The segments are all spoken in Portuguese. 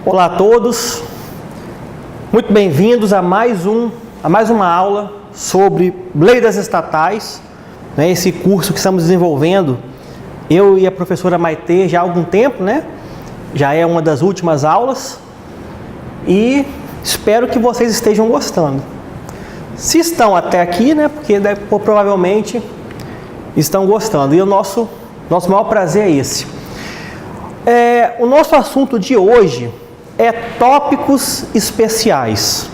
Olá a todos, muito bem-vindos a mais uma aula sobre lei das estatais, esse curso que estamos desenvolvendo, eu e a professora Maitê já há algum tempo, já é uma das últimas aulas e espero que vocês estejam gostando. Se estão até aqui, porque provavelmente estão gostando, e o nosso maior prazer é esse. O nosso assunto de hoje é tópicos especiais.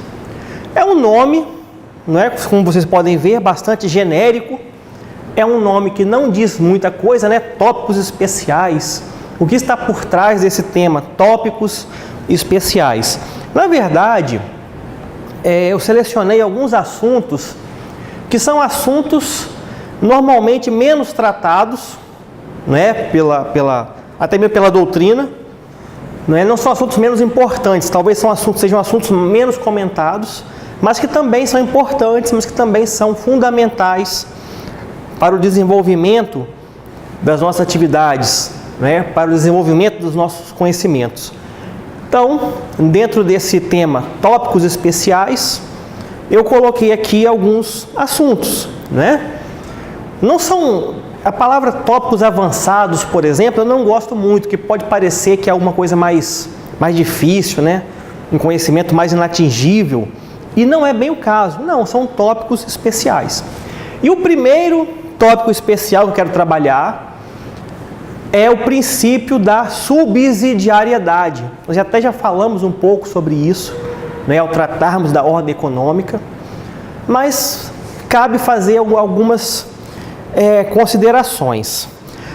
É um nome, como vocês podem ver, bastante genérico. É um nome que não diz muita coisa, Tópicos especiais. O que está por trás desse tema, tópicos especiais? Na verdade, eu selecionei alguns assuntos que são assuntos normalmente menos tratados, até mesmo pela doutrina. Não são assuntos menos importantes, talvez sejam assuntos menos comentados, mas que também são importantes, mas que também são fundamentais para o desenvolvimento das nossas atividades, para o desenvolvimento dos nossos conhecimentos. Então, dentro desse tema, tópicos especiais, eu coloquei aqui alguns assuntos, Não são... A palavra tópicos avançados, por exemplo, eu não gosto muito, que pode parecer que é alguma coisa mais difícil, um conhecimento mais inatingível, e não é bem o caso, não, são tópicos especiais. E o primeiro tópico especial que eu quero trabalhar é o princípio da subsidiariedade. Nós até já falamos um pouco sobre isso, ao tratarmos da ordem econômica, mas cabe fazer algumas considerações.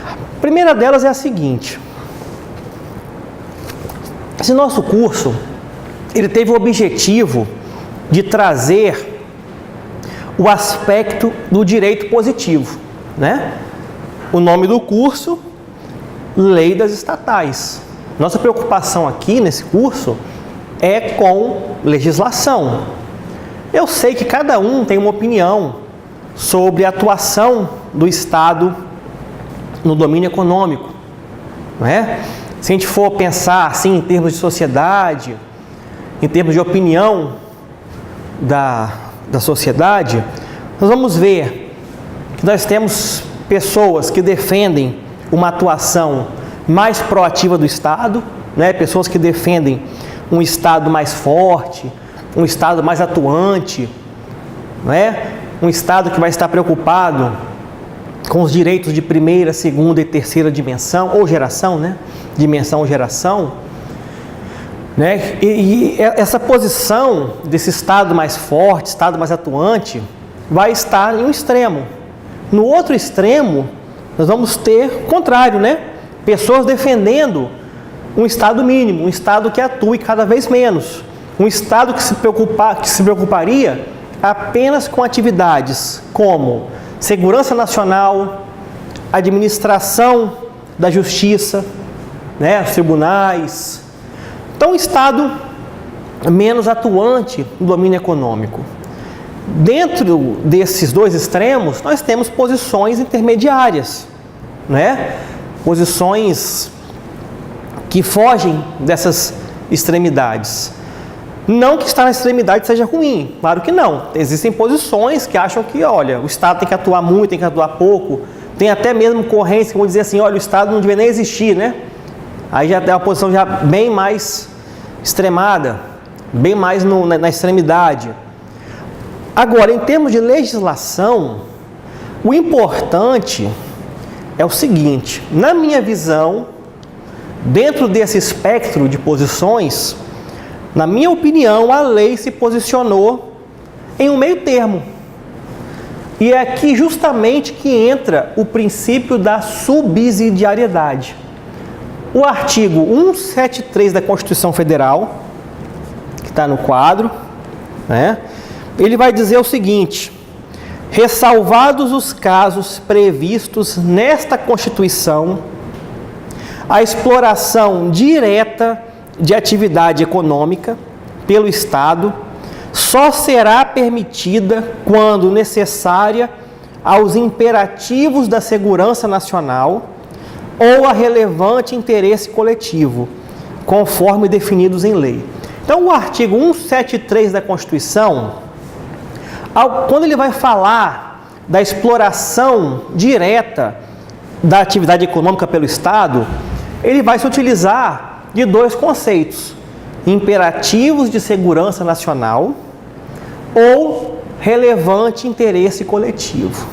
A primeira delas é a seguinte: esse nosso curso, ele teve o objetivo de trazer o aspecto do direito positivo, O nome do curso, Lei das Estatais. Nossa preocupação aqui nesse curso é com legislação. Eu sei que cada um tem uma opinião sobre a atuação do Estado no domínio econômico, Se a gente for pensar assim em termos de sociedade, em termos de opinião da sociedade, nós vamos ver que nós temos pessoas que defendem uma atuação mais proativa do Estado, Pessoas que defendem um Estado mais forte, um Estado mais atuante, Um Estado que vai estar preocupado com os direitos de primeira, segunda e terceira dimensão, ou geração, Dimensão ou geração. E essa posição desse Estado mais forte, Estado mais atuante, vai estar em um extremo. No outro extremo, nós vamos ter o contrário, Pessoas defendendo um Estado mínimo, um Estado que atue cada vez menos, um Estado que se preocuparia apenas com atividades como segurança nacional, administração da justiça, os tribunais. Então, um Estado menos atuante no domínio econômico. Dentro desses dois extremos, nós temos posições intermediárias, Posições que fogem dessas extremidades. Não que estar na extremidade seja ruim, claro que não. Existem posições que acham que, o Estado tem que atuar muito, tem que atuar pouco. Tem até mesmo correntes que vão dizer assim, o Estado não devia nem existir, Aí já tem uma posição já bem mais extremada, bem mais na extremidade. Agora, em termos de legislação, o importante é o seguinte: na minha visão, dentro desse espectro de posições, na minha opinião, a lei se posicionou em um meio termo. E é aqui justamente que entra o princípio da subsidiariedade. O artigo 173 da Constituição Federal, que está no quadro, ele vai dizer o seguinte: ressalvados os casos previstos nesta Constituição, a exploração direta de atividade econômica pelo Estado só será permitida quando necessária aos imperativos da segurança nacional ou a relevante interesse coletivo, conforme definidos em lei. Então, o artigo 173 da Constituição, quando ele vai falar da exploração direta da atividade econômica pelo Estado, ele vai se utilizar de dois conceitos: imperativos de segurança nacional ou relevante interesse coletivo.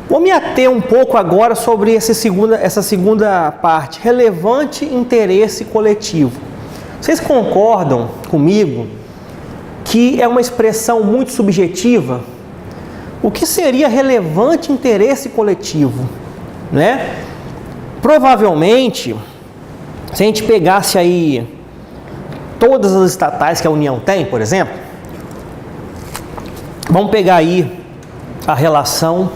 Vou me ater um pouco agora sobre essa segunda parte, relevante interesse coletivo. Vocês concordam comigo que é uma expressão muito subjetiva? O que seria relevante interesse coletivo, né? Provavelmente, se a gente pegasse aí todas as estatais que a União tem, por exemplo, vamos pegar aí a relação,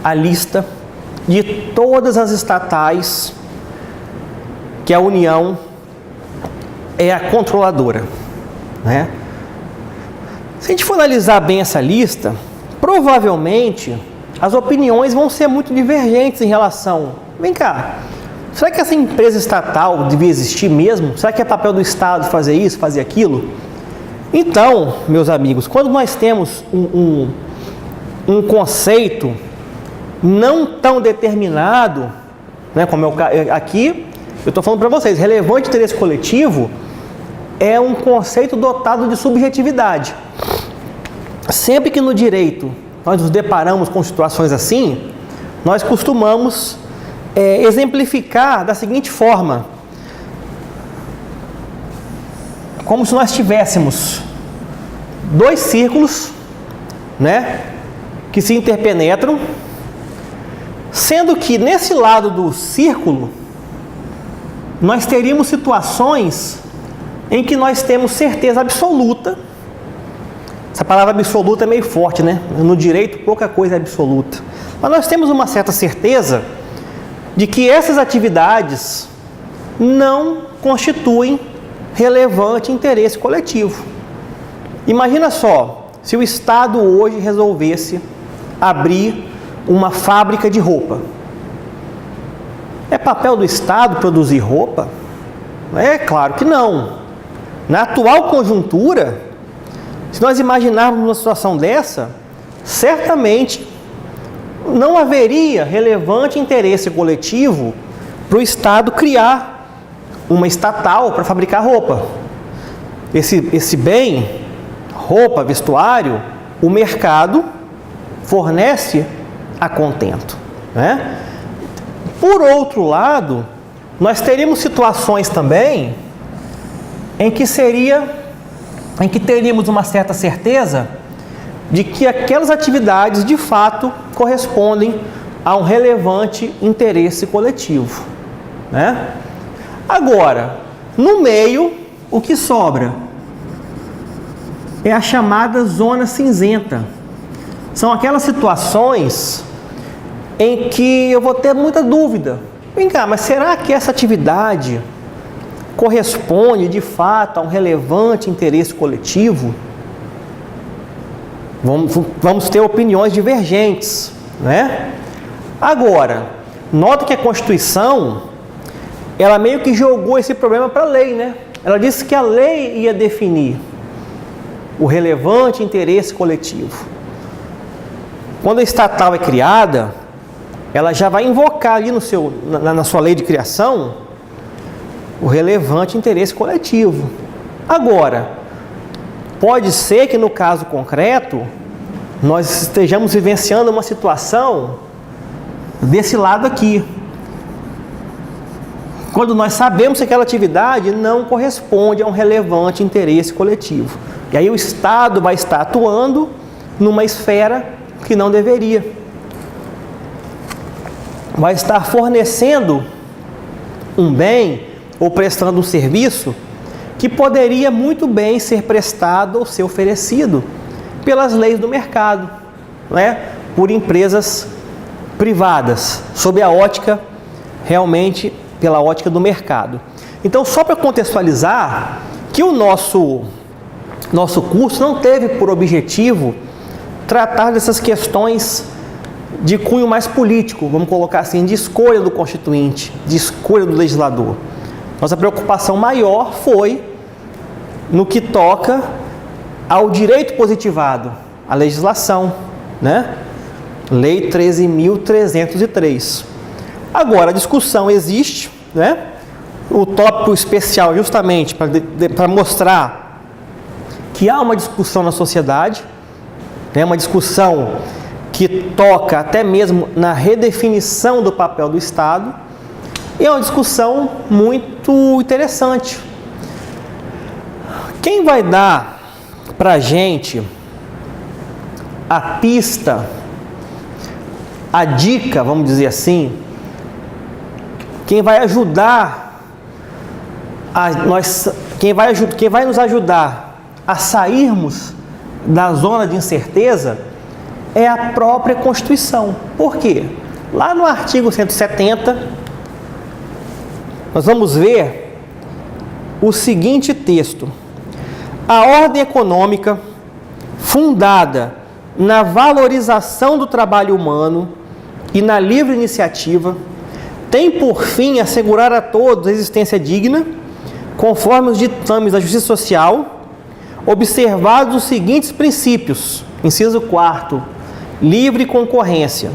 a lista de todas as estatais que a União é a controladora, né? Se a gente for analisar bem essa lista, provavelmente as opiniões vão ser muito divergentes em relação. Vem cá, será que essa empresa estatal devia existir mesmo? Será que é papel do Estado fazer isso, fazer aquilo? Então, meus amigos, quando nós temos um conceito não tão determinado, né, como aqui, eu estou falando para vocês, relevante interesse coletivo é um conceito dotado de subjetividade. Sempre que no direito nós nos deparamos com situações assim, nós costumamos exemplificar da seguinte forma: como se nós tivéssemos dois círculos, né, que se interpenetram, sendo que nesse lado do círculo nós teríamos situações em que nós temos certeza absoluta. Essa palavra absoluta é meio forte, né? No direito pouca coisa é absoluta. Mas nós temos uma certa certeza de que essas atividades não constituem relevante interesse coletivo. Imagina só, se o Estado hoje resolvesse abrir uma fábrica de roupa. É papel do Estado produzir roupa? É claro que não. Na atual conjuntura, se nós imaginarmos uma situação dessa, certamente não haveria relevante interesse coletivo para o Estado criar uma estatal para fabricar roupa. Esse bem, roupa, vestuário, o mercado fornece a contento, né? Por outro lado, nós teríamos situações também em que teríamos uma certa certeza de que aquelas atividades de fato correspondem a um relevante interesse coletivo, né? Agora, no meio, o que sobra é a chamada zona cinzenta. São aquelas situações em que eu vou ter muita dúvida. Vem cá, mas será que essa atividade corresponde de fato a um relevante interesse coletivo? Vamos ter opiniões divergentes, né? Agora, nota que a Constituição, ela meio que jogou esse problema para a lei, né? Ela disse que a lei ia definir o relevante interesse coletivo. Quando a estatal é criada, ela já vai invocar ali na sua lei de criação o relevante interesse coletivo. Agora, pode ser que no caso concreto nós estejamos vivenciando uma situação desse lado aqui, quando nós sabemos que aquela atividade não corresponde a um relevante interesse coletivo. E aí o Estado vai estar atuando numa esfera que não deveria. Vai estar fornecendo um bem ou prestando um serviço que poderia muito bem ser prestado ou ser oferecido pelas leis do mercado, né? Por empresas privadas, sob a ótica, realmente, pela ótica do mercado. Então, só para contextualizar, que o nosso curso não teve por objetivo tratar dessas questões de cunho mais político, vamos colocar assim, de escolha do constituinte, de escolha do legislador. Nossa preocupação maior foi no que toca ao direito positivado, a legislação, né? Lei 13.303. Agora, a discussão existe, né? O tópico especial justamente para mostrar que há uma discussão na sociedade, né? Uma discussão que toca até mesmo na redefinição do papel do Estado, e é uma discussão muito interessante. Quem vai dar para a gente a pista, a dica, vamos dizer assim, quem vai ajudar quem vai nos ajudar a sairmos da zona de incerteza é a própria Constituição. Por quê? Lá no artigo 170, nós vamos ver o seguinte texto: a ordem econômica, fundada na valorização do trabalho humano e na livre iniciativa, tem por fim assegurar a todos a existência digna, conforme os ditames da justiça social, observados os seguintes princípios. Inciso 4º, livre concorrência.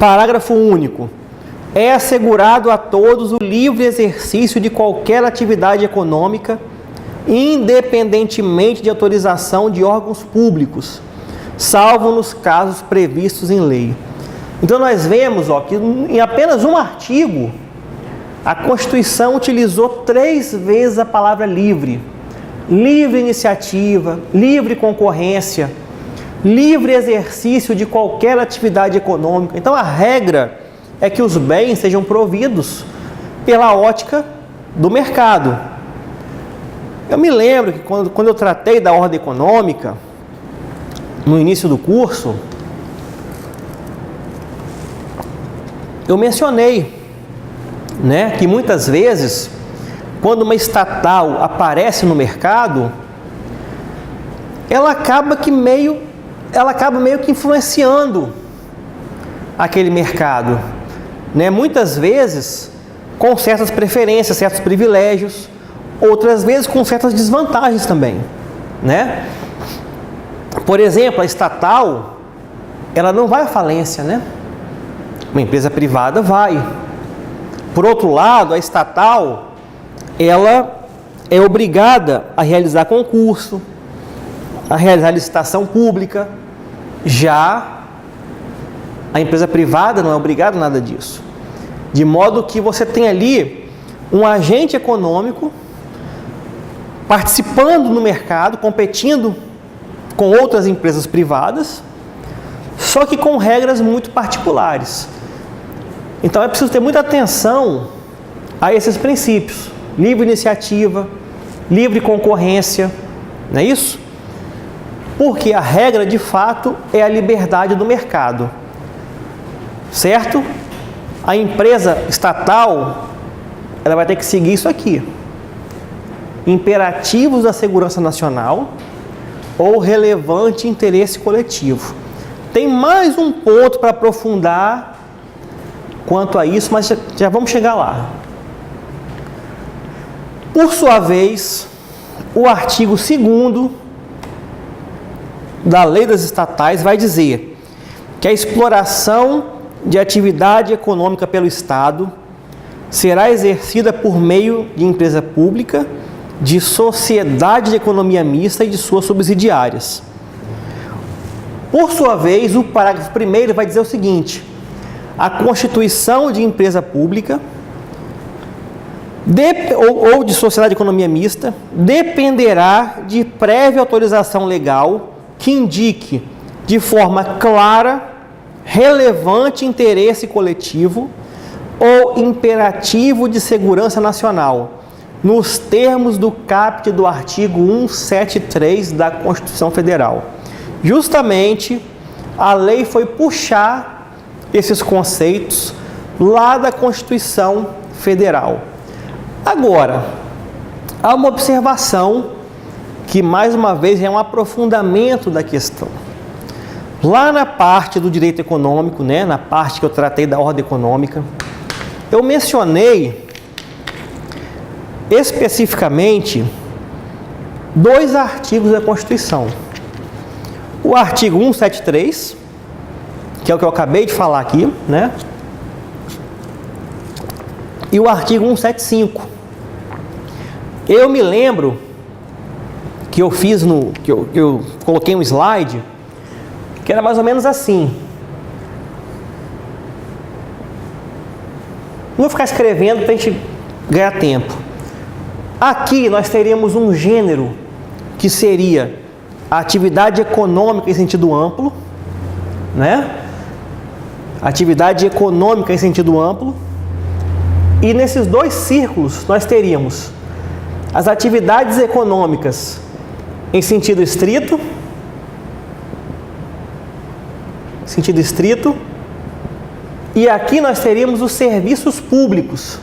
Parágrafo único. É assegurado a todos o livre exercício de qualquer atividade econômica, independentemente de autorização de órgãos públicos, salvo nos casos previstos em lei. Então nós vemos que em apenas um artigo, a Constituição utilizou 3 vezes a palavra livre. Livre iniciativa, livre concorrência, livre exercício de qualquer atividade econômica. Então a regra é que os bens sejam providos pela ótica do mercado. Eu me lembro que quando eu tratei da ordem econômica, no início do curso, eu mencionei, né, que muitas vezes, quando uma estatal aparece no mercado, ela acaba meio que influenciando aquele mercado, né? Muitas vezes com certas preferências, certos privilégios, outras vezes com certas desvantagens também, né? Por exemplo, a estatal, ela não vai à falência, né? Uma empresa privada vai. Por outro lado, a estatal, ela é obrigada a realizar concurso, a realizar licitação pública. Já a empresa privada não é obrigada a nada disso. De modo que você tem ali um agente econômico participando no mercado, competindo com outras empresas privadas, só que com regras muito particulares. Então é preciso ter muita atenção a esses princípios: livre iniciativa, livre concorrência, não é isso? Porque a regra de fato é a liberdade do mercado, certo? A empresa estatal, ela vai ter que seguir isso aqui: imperativos da segurança nacional ou relevante interesse coletivo. Tem mais um ponto para aprofundar quanto a isso, mas já vamos chegar lá. Por sua vez, o artigo 2º da Lei das Estatais vai dizer que a exploração de atividade econômica pelo Estado será exercida por meio de empresa pública, de sociedade de economia mista e de suas subsidiárias. Por sua vez, o parágrafo 1º vai dizer o seguinte: a constituição de empresa pública ou de sociedade de economia mista dependerá de prévia autorização legal que indique de forma clara, relevante interesse coletivo ou imperativo de segurança nacional, nos termos do caput do artigo 173 da Constituição Federal. Justamente, a lei foi puxar esses conceitos lá da Constituição Federal. Agora, há uma observação que, mais uma vez, é um aprofundamento da questão. Lá na parte do direito econômico, né, na parte que eu tratei da ordem econômica, eu mencionei especificamente 2 artigos da Constituição. O artigo 173, que é o que eu acabei de falar aqui, né? E o artigo 175. Eu me lembro que eu fiz que eu coloquei um slide que era mais ou menos assim. Não vou ficar escrevendo para a gente ganhar tempo. Aqui nós teríamos um gênero que seria a atividade econômica em sentido amplo, né? Atividade econômica em sentido amplo. E nesses 2 círculos nós teríamos as atividades econômicas em sentido estrito, e aqui nós teríamos os serviços públicos,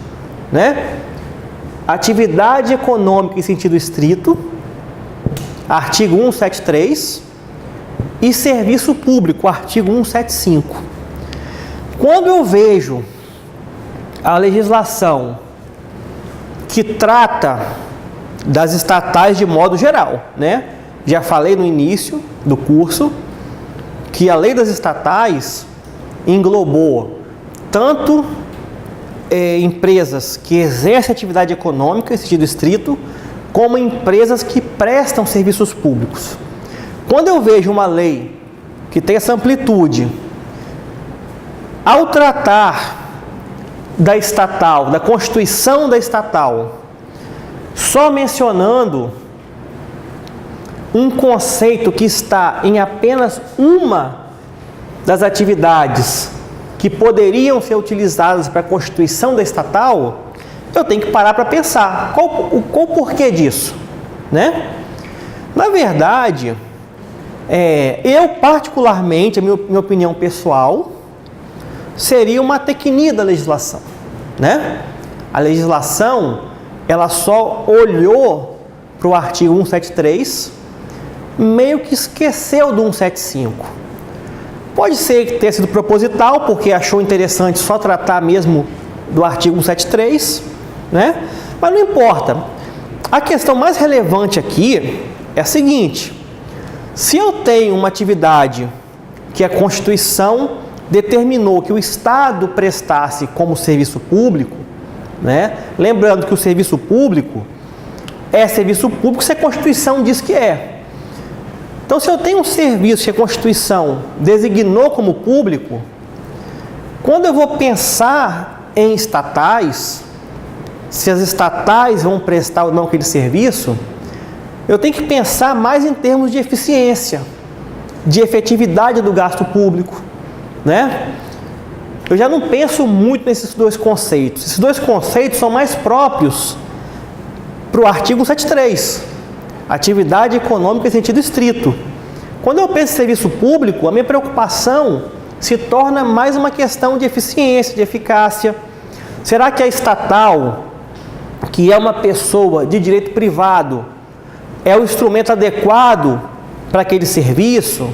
né? Atividade econômica em sentido estrito, artigo 173, e serviço público, artigo 175. Quando eu vejo a legislação que trata das estatais de modo geral, né? Já falei no início do curso que a lei das estatais englobou tanto empresas que exercem atividade econômica em sentido estrito, como empresas que prestam serviços públicos. Quando eu vejo uma lei que tem essa amplitude, ao tratar da estatal, da constituição da estatal, só mencionando um conceito que está em apenas uma das atividades que poderiam ser utilizadas para a constituição da estatal, eu tenho que parar para pensar qual o porquê disso, né? Na verdade, eu particularmente, a minha opinião pessoal, seria uma tecnia da legislação, né? A legislação, ela só olhou para o artigo 173, meio que esqueceu do 175. Pode ser que tenha sido proposital, porque achou interessante só tratar mesmo do artigo 173, né? Mas não importa. A questão mais relevante aqui é a seguinte: se eu tenho uma atividade que a Constituição determinou que o Estado prestasse como serviço público, né? Lembrando que o serviço público é serviço público se a Constituição diz que é. Então, se eu tenho um serviço que a Constituição designou como público, quando eu vou pensar em estatais, se as estatais vão prestar ou não aquele serviço, eu tenho que pensar mais em termos de eficiência, de efetividade do gasto público, né? Eu já não penso muito nesses 2 conceitos. Esses 2 conceitos são mais próprios para o artigo 173. Atividade econômica em sentido estrito. Quando eu penso em serviço público, a minha preocupação se torna mais uma questão de eficiência, de eficácia. Será que a estatal, que é uma pessoa de direito privado, é o instrumento adequado para aquele serviço?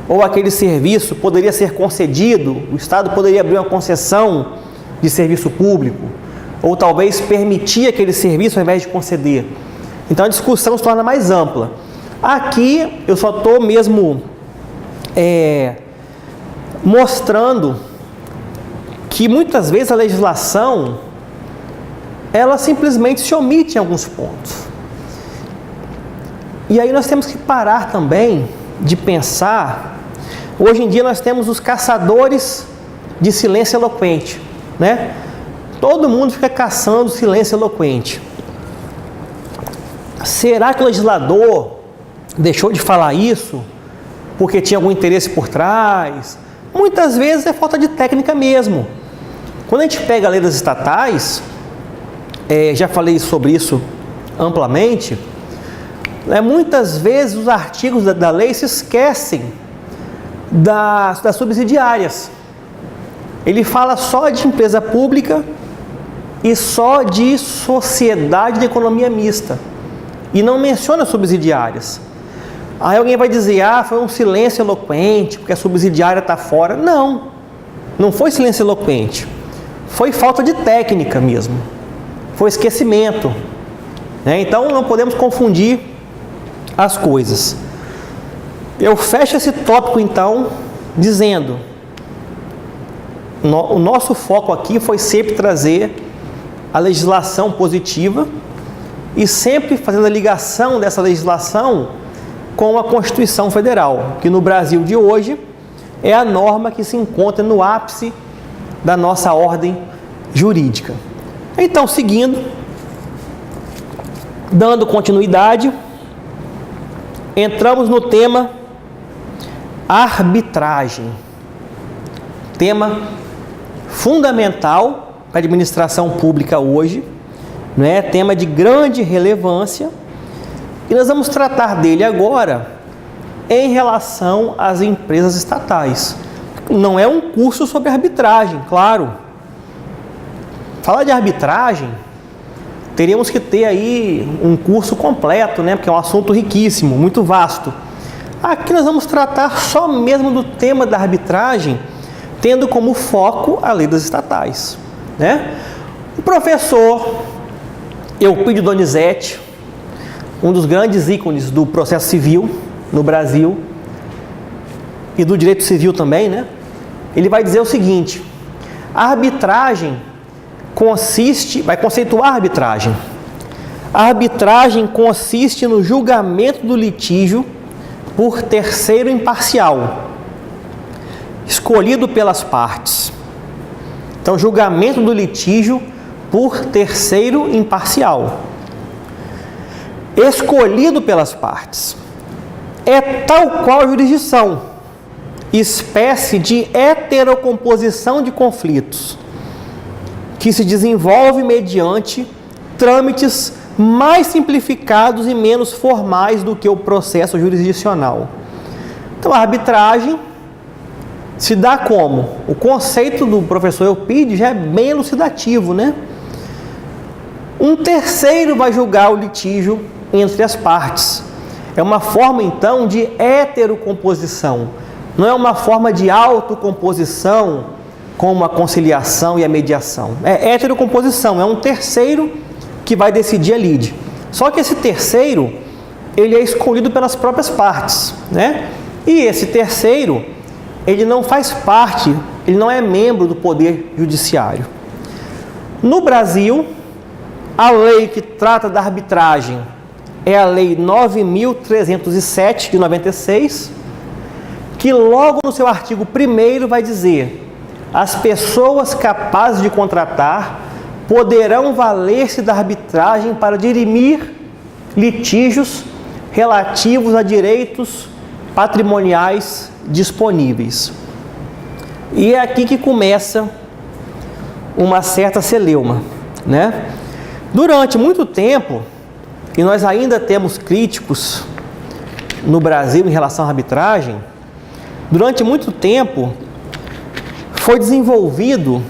Ou aquele serviço poderia ser concedido, o Estado poderia abrir uma concessão de serviço público? Ou talvez permitir aquele serviço ao invés de conceder? Então a discussão se torna mais ampla. Aqui eu só estou mesmo mostrando que muitas vezes a legislação ela simplesmente se omite em alguns pontos. E aí nós temos que parar também de pensar. Hoje em dia nós temos os caçadores de silêncio eloquente, né? Todo mundo fica caçando silêncio eloquente. Será que o legislador deixou de falar isso porque tinha algum interesse por trás? Muitas vezes é falta de técnica mesmo. Quando a gente pega a lei das estatais, já falei sobre isso amplamente, muitas vezes os artigos da lei se esquecem das subsidiárias. Ele fala só de empresa pública e só de sociedade de economia mista. E não menciona subsidiárias. Aí alguém vai dizer, foi um silêncio eloquente, porque a subsidiária está fora. Não, não foi silêncio eloquente. Foi falta de técnica mesmo. foi esquecimento, né? Então não podemos confundir as coisas. Eu fecho esse tópico então dizendo, o nosso foco aqui foi sempre trazer a legislação positiva e sempre fazendo a ligação dessa legislação com a Constituição Federal, que no Brasil de hoje é a norma que se encontra no ápice da nossa ordem jurídica. Então, seguindo, dando continuidade, entramos no tema arbitragem, tema fundamental para a administração pública hoje, né? Tema de grande relevância, e nós vamos tratar dele agora em relação às empresas estatais. Não é um curso sobre arbitragem, claro. Falar de arbitragem, teríamos que ter aí um curso completo, né? Porque é um assunto riquíssimo, muito vasto. Aqui nós vamos tratar só mesmo do tema da arbitragem, tendo como foco a lei das estatais, né? O professor Eupídio Donizete, um dos grandes ícones do processo civil no Brasil e do direito civil também, né? Ele vai dizer o seguinte: a arbitragem vai conceituar a arbitragem. A arbitragem consiste no julgamento do litígio por terceiro imparcial, escolhido pelas partes. Então, julgamento do litígio por terceiro imparcial, escolhido pelas partes. É tal qual a jurisdição, espécie de heterocomposição de conflitos, que se desenvolve mediante trâmites mais simplificados e menos formais do que o processo jurisdicional. Então, a arbitragem se dá como? O conceito do professor Eupídio já é bem elucidativo, né? Um terceiro vai julgar o litígio entre as partes. É uma forma, então, de heterocomposição. Não é uma forma de autocomposição, como a conciliação e a mediação. É heterocomposição, é um terceiro que vai decidir a lide. Só que esse terceiro, ele é escolhido pelas próprias partes, né? E esse terceiro, ele não faz parte, ele não é membro do Poder Judiciário. No Brasil, a lei que trata da arbitragem é a Lei 9.307 de 96, que logo no seu artigo 1º vai dizer: as pessoas capazes de contratar poderão valer-se da arbitragem para dirimir litígios relativos a direitos patrimoniais disponíveis. E é aqui que começa uma certa celeuma, né? Durante muito tempo, e nós ainda temos críticos no Brasil em relação à arbitragem, durante muito tempo foi desenvolvido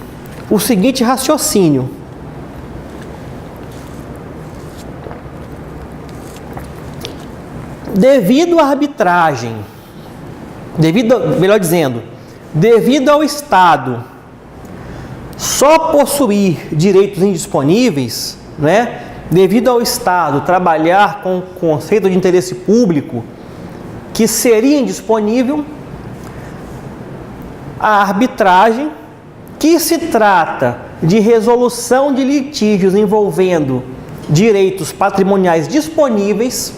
o seguinte raciocínio: devido à arbitragem, devido ao Estado só possuir direitos indisponíveis, né? Devido ao Estado trabalhar com o conceito de interesse público que seria indisponível, a arbitragem, que se trata de resolução de litígios envolvendo direitos patrimoniais disponíveis,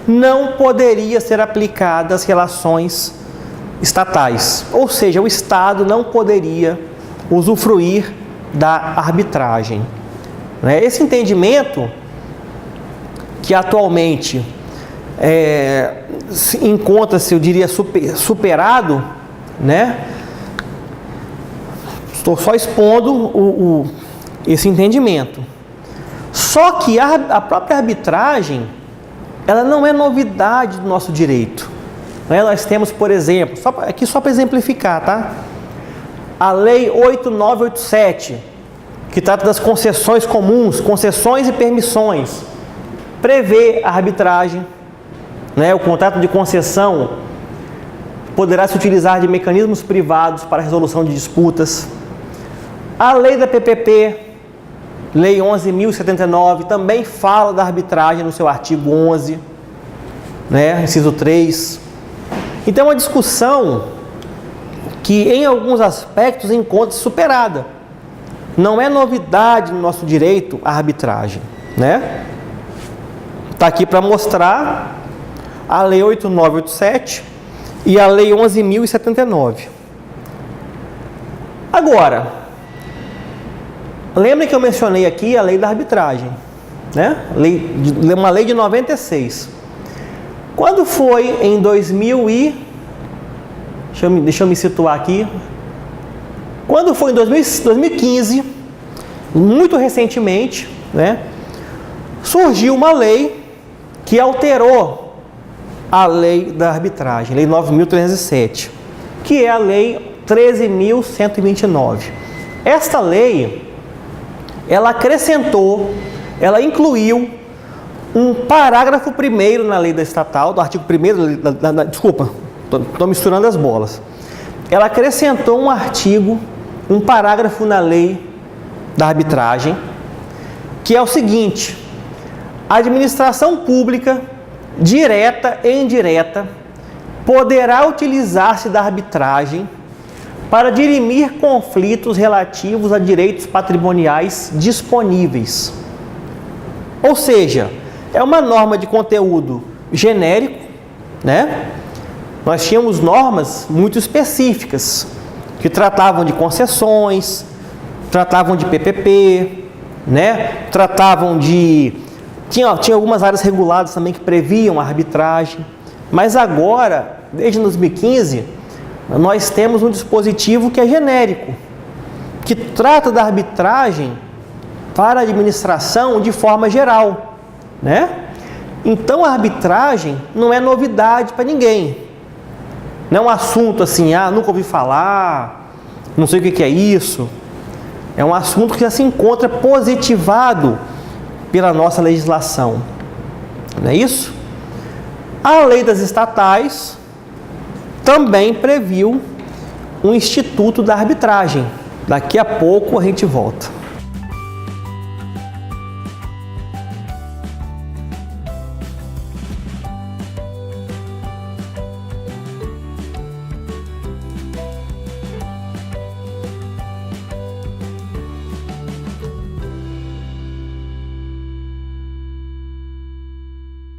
não poderia ser aplicada às relações estatais. Ou seja, o Estado não poderia usufruir da arbitragem. Esse entendimento, que atualmente encontra-se, eu diria, superado, né? Estou só expondo esse entendimento. Só que a própria arbitragem, ela não é novidade do nosso direito. Nós temos, por exemplo, aqui só para exemplificar, tá? A Lei 8.987, que trata das concessões comuns, concessões e permissões, prevê a arbitragem, né? O contrato de concessão poderá se utilizar de mecanismos privados para a resolução de disputas. A lei da PPP Lei 11.079 também fala da arbitragem no seu artigo 11, né, inciso 3. Então, é uma discussão que, em alguns aspectos, encontra-se superada. Não é novidade no nosso direito a arbitragem, né? Está aqui para mostrar a Lei 8.987 e a Lei 11.079. Agora, lembrem que eu mencionei aqui a Lei da Arbitragem, né? Uma lei de 96. Quando foi em 2000 e... Deixa eu me situar aqui. Quando foi em 2015, muito recentemente, né, surgiu uma lei que alterou a Lei da Arbitragem, Lei 9.307, que é a Lei 13.129. Esta lei, ela acrescentou, ela incluiu um parágrafo 1º na lei da estatal, do artigo 1º, desculpa, estou misturando as bolas. Ela acrescentou um artigo, um parágrafo na lei da arbitragem, que é o seguinte: a administração pública, direta e indireta, poderá utilizar-se da arbitragem para dirimir conflitos relativos a direitos patrimoniais disponíveis. Ou seja, é uma norma de conteúdo genérico, né? Nós tínhamos normas muito específicas, que tratavam de concessões, tratavam de PPP, né? Tratavam de... Tinha algumas áreas reguladas também que previam a arbitragem. Mas agora, desde 2015, nós temos um dispositivo que é genérico, que trata da arbitragem para a administração de forma geral, né? Então, a arbitragem não é novidade para ninguém. Não é um assunto assim, nunca ouvi falar, não sei o que é isso. É um assunto que já se encontra positivado pela nossa legislação. Não é isso? A lei das estatais também previu um instituto da arbitragem. Daqui a pouco a gente volta.